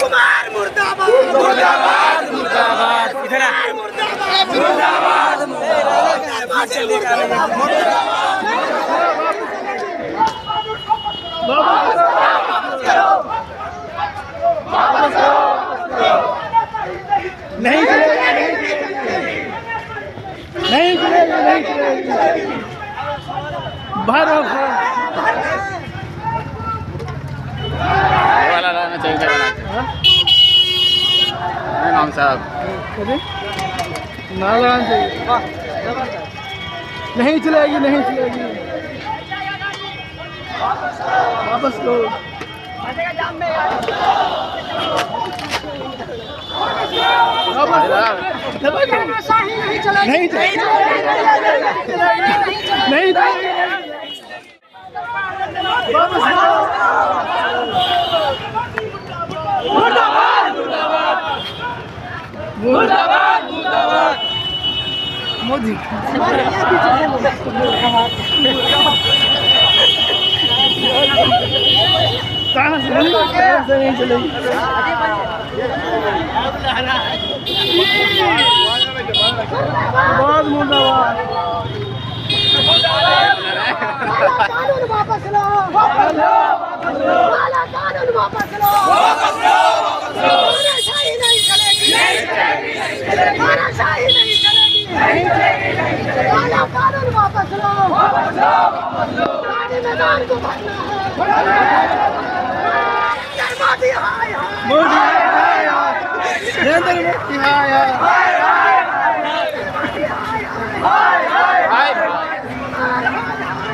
कुमार मुर्दाबाद मुर्दाबाद मुर्दाबाद इधर मुर्दाबाद नहीं नहीं वाला लाना चाहिए नाम साहब ना लाना चाहिए नहीं चलेगी नहीं चलेगी वापस लो नहीं मुर्दाबाद मुर्दाबाद मोदी कहाँ से नहीं चलेगी मुर्दाबाद मुर्दाबाद कानून वापस लो कानून वापस लो तानाशाही नहीं चलेगी तानाशाही नहीं चलेगी कानून वापस लो मैदान को भरना है मोदी हाय मोदी नरेंद्र मोदी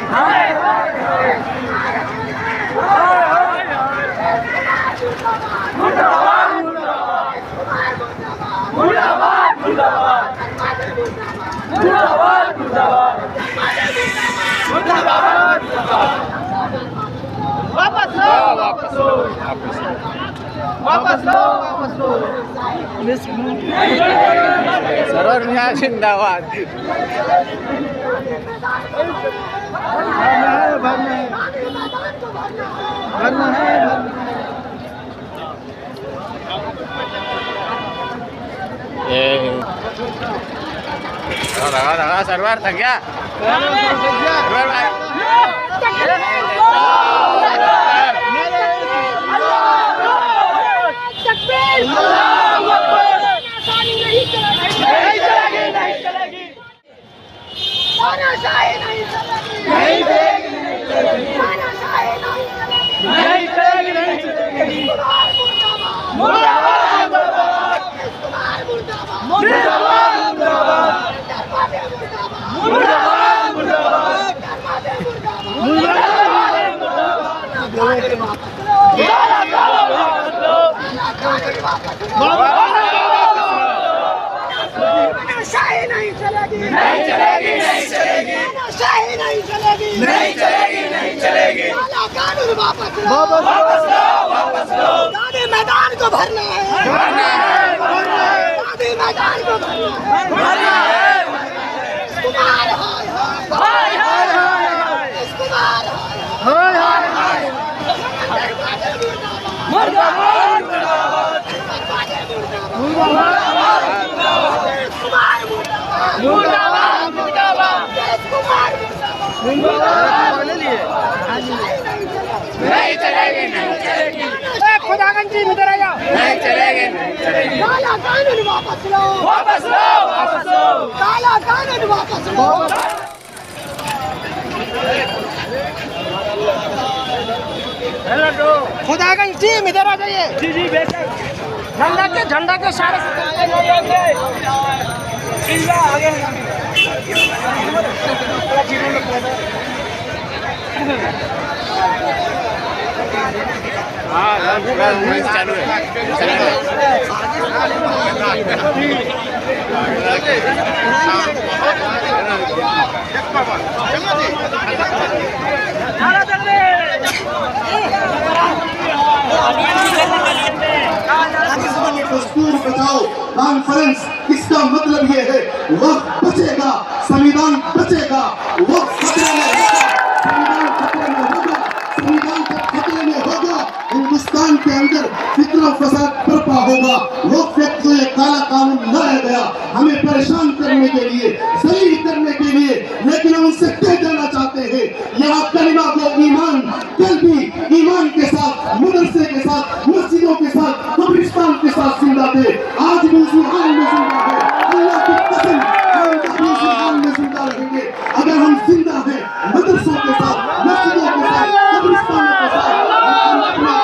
हाय वापस लो वापस लो वापस लो वापस लो सरवर मियां जिंदाबाद भरना है लगा सरवर थक गया सरवर भाई शाही नहीं चलेगी नहीं चलेगी नहीं चलेगी शाही नहीं चलेगी नहीं चलेगी नहीं चलेगी कानून वापस लो वापस लो गांधी मैदान को भरना है गांधी मैदान को भरना है कुमार हाय हाय हाय कुमार हाय हाय मुर्दाबाद मुर्दाबाद मुर्दाबाद टीम इधर आ जाओ। नहीं चलेगी, नहीं चलेगी। काला कानून वापस लो, वापस लो, वापस लो। काला कानून वापस लो। खुदागंज टीम इधर आ जाइए। जी जी बेशक। झंडा के सारे हाँ चालू है। दस्तूर बचाओ कॉन्फ्रेंस, इसका मतलब ये है वक्त बचेगा, संविधान बचेगा, वक्त खतरे में होगा, संविधान खतरे में होगा, संविधान जब खतरे में होगा हिंदुस्तान के अंदर फितना फसाद बर्पा होगा। वक्त व्यक्ति को ये काला कानून लाया गया हमें परेशान करने के लिए, जलील करने के लिए, लेकिन हम उनसे कह देना चाहते हैं यहाँ कलिमा को ईमान, कल भी ईमान के साथ, मदरसे के साथ, मस्जिदों के साथ, कब्रिस्तान के साथ जिंदा थे, आज भी उसी हाल में जिंदा है। अल्लाह की कसम हम कभी उसी हाल में जिंदा रहेंगे। अगर हम जिंदा हैं मदरसों के साथ, मस्जिदों के साथ, कब्रिस्तानों के साथ, हम अपना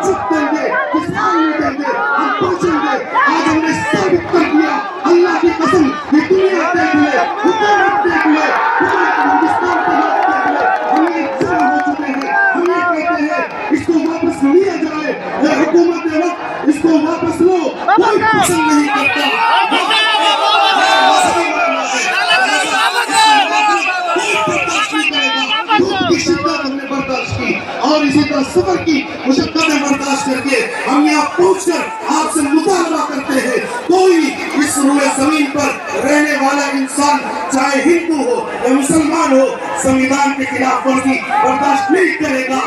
झुक देंगे, किस हाल में देंगे, हम पहुंचेंगे। आज हमने साबित कर दिया, अल्लाह की कसम, ये दुनिया देख ले, हुकूमत देख ले, हिंदुस्तान के लोग देख ले, हम ये जमा हो चुके हैं। हम ये कहते हैं इसको वापस लिया जाए, ये हुकूमत है वक्त, इसको वापस लो, कोई पसंद नहीं करता। हमने बर्दाश्त की और इसी तरह सफर की मुशक्कतें बर्दाश्त करके हम यहाँ पहुंचकर आपसे मुतालबा करते हैं, कोई इस रुए जमीन पर रहने वाला इंसान चाहे हिंदू हो या मुसलमान हो संविधान के खिलाफ वर्जी बर्दाश्त नहीं करेगा।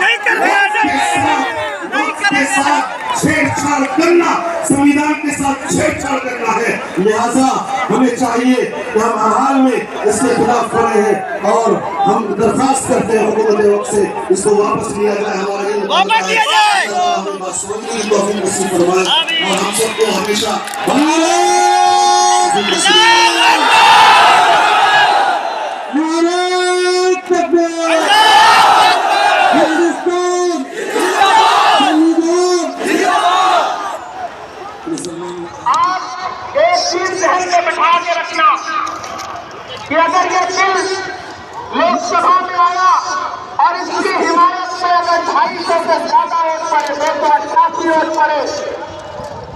के साथ छेड़छाड़ करना, संविधान के साथ छेड़छाड़ करना है, लिहाजा हमें चाहिए कि हम हर हाल में इसके खिलाफ खड़े हैं और हम दरखास्त करते हैं हुकूमत वक्त से इसको वापस लिया जाए, हमारे फरमाए और हम सबको हमेशा कि अगर ये बिल लोकसभा में आया और इसकी हिमायत में अगर 250 से ज्यादा वोट पड़े, 288 वोट पड़े,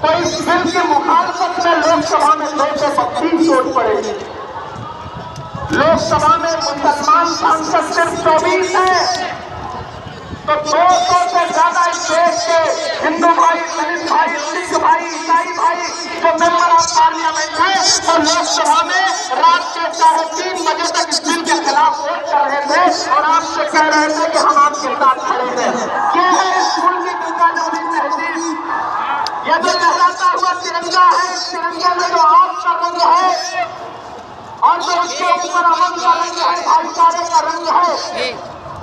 तो इस बिल की मुखालफत में लोकसभा में 232 वोट पड़ेगी। लोकसभा में मुसलमान सांसद सिर्फ 24 है, तो 200 से ज्यादा इस देश के हिंदू भाई, दलित भाई, सिख भाई, ईसाई भाई जो मेंबर ऑफ पार्लियामेंट है और लोकसभा में रात के 3:30 बजे तक इस बिल के खिलाफ वोट कर रहे थे और आपसे कह रहे थे कि हम आपके साथ खड़े हैं। ये है इस मुल्क की कानूनी तहजीब। ये जो लहराता हुआ तिरंगा है, इस तिरंगे में जो आपका रंग है और जो उसके ऊपर अमन का रंग है, भाईचारे का रंग है,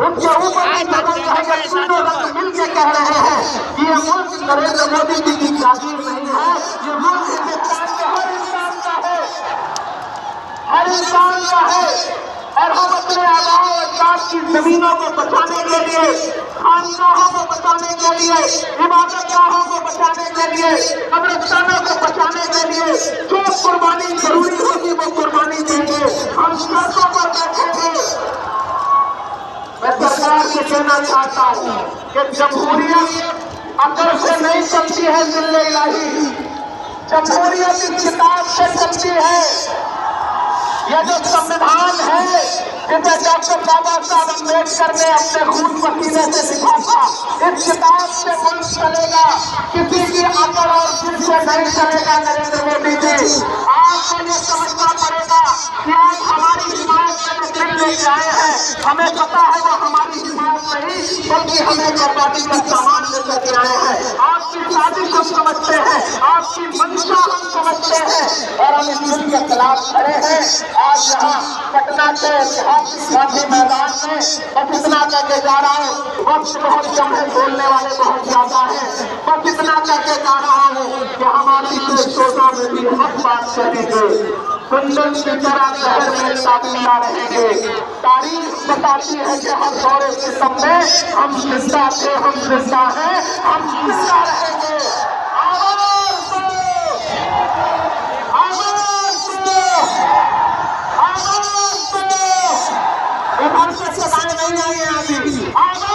उनके ऊपर रंग है, तीनों रंग मिलकर कह रहे हैं कि ये मुल्क नरेंद्र मोदी जी की जागीर नहीं है, ये मुल्क हिंदुस्तान के हर इंसान का है, हर इंसान का है। और हम अपने आबाओ अजदाद की जमीनों को बचाने के लिए, खानगाहों को बचाने के लिए, इबादतगाहों को बचाने के लिए, कब्रिस्तानों को बचाने के लिए जो कुर्बानी जरूरी होगी वो कुर्बानी देंगे। हम सड़कों पर बैठेंगे। मैं सरकार से कहना चाहता हूँ कि जमहूरियत अकल से नहीं चलती है, जिल्ले इलाही, जमहूरियत इस किताब से चलती है। यह जो संविधान है जिसे डॉक्टर बाबा साहब अम्बेडकर ने अपने खून पसीने से लिखा था, इस किताब से मुल्क चलेगा, किसी की अकल और दिल से नहीं चलेगा। नरेंद्र मोदी जी, आपको ये समझना पड़ेगा कि आज हमारी हिमायत में जो बिल लेके आए हैं, हमें पता है वो हमारी हिमायत नहीं बल्कि हमें बर्बादी का सामान लेकर के आए हैं। आपकी साजिश हम समझते हैं, आपकी मंशा हम समझते हैं और हम इस बिल के खिलाफ खड़े हैं। आज यहाँ पटना के गांधी मैदान में बस इतना करके जा रहा हूँ, वक्त बहुत कम है, बोलने वाले बहुत ज्यादा है। बस इतना करके जा रहा हूँ कि हमारी श्रोता में भी हक बात करेंगे, कुंदन की तरह शहर में ताबीला रहेंगे। तारीख बताती है कि हर दौरे के समय हम जिंदा थे, हम जिंदा हैं, हम जिंदा रहेंगे। आवाज दो, आवाज दो, आवाज दो। इधर से सदाएं नहीं आई हैं अभी। आवाज